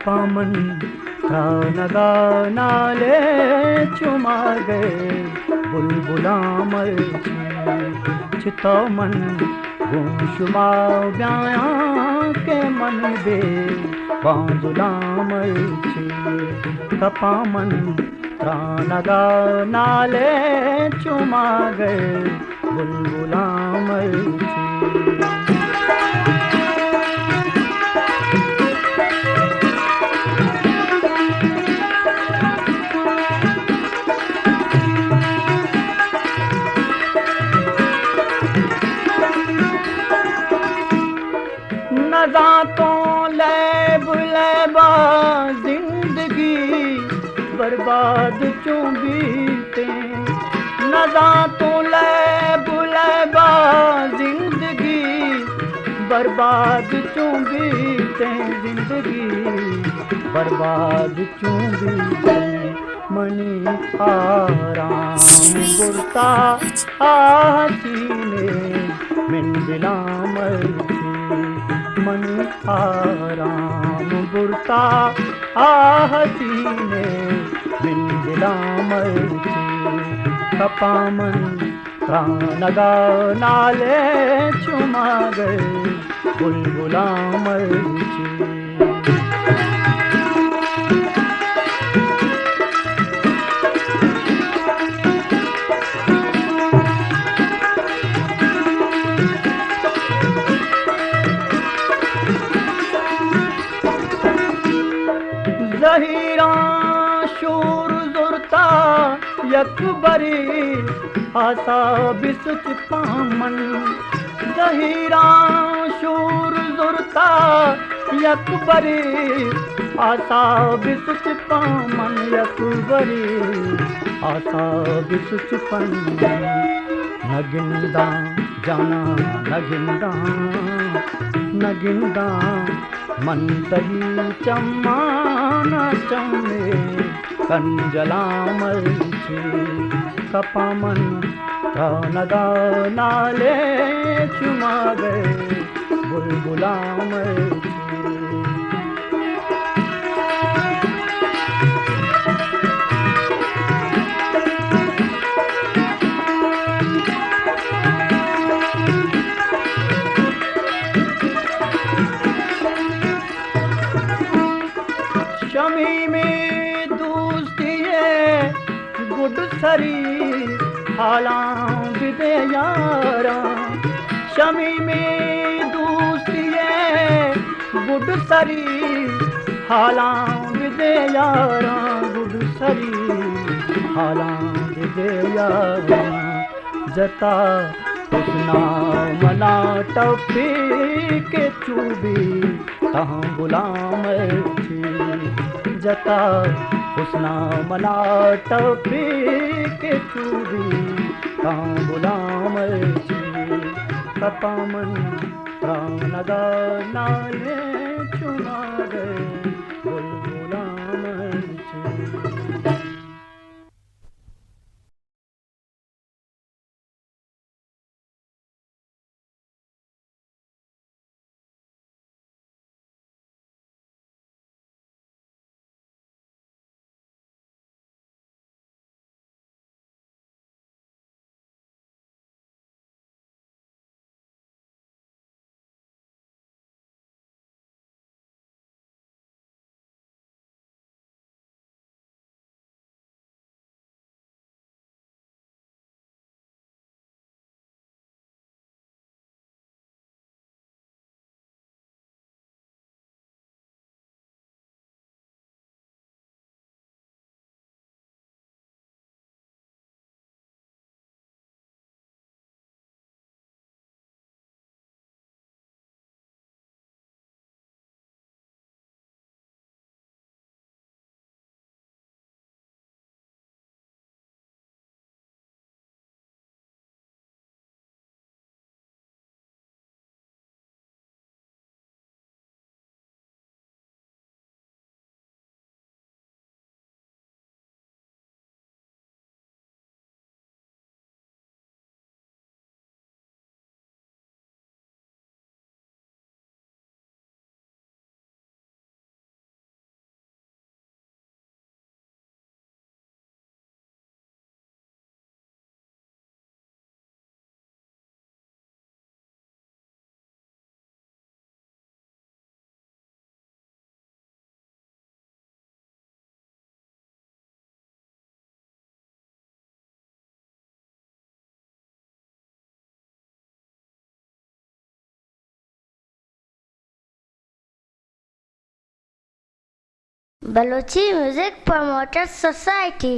कपामन नगा नाले चुमा गए बुलबुला मर चितौमन गुमशुमा ब्याया के मन बे बांजुला मर कपामन नगा नाले चुमा गए बुलबुला मर नज़ातों लैब लैबा जिंदगी बर्बाद क्यों बीते नज़ातों लैब लैबा जिंदगी बर्बाद क्यों बीते जिंदगी बर्बाद क्यों बीते मनी आराम गुरता आसीने मिंदिला मर्जी मनी आराम गुरता आसीने मिंदिला मर्जी कपामन नगा नाले चुमा गए बुलबुला मर्जी ज़हीरा शूर ज़ुरता यकबरी आसा बिसुच पामन ज़हीरा शूर ज़ुरता यकबरी आसा बिसुच पामन यकबरी आसा बिसुच पामन नगिंदा जाना नगिंदा नगिंदा मंतही चम्माना चम्मे कंजला मर्ची कपामन नगा नाले चुमा गए बुलबुला मर्ची शमी में दोस्ती गुड सरी हालां विदे यारा शमी में दोस्ती गुड सरी हालां विदे यारा गुड सरी हालां विदे यारा जता हुस्ना मना टपी के चूबी तहाँ गुलाम थी जता हुस्ना मना टपी के चूबी तहाँ गुलाम थी कपामन नगा नाले चुमा गए बुलबुला मर्ची। Balochi music promoter society.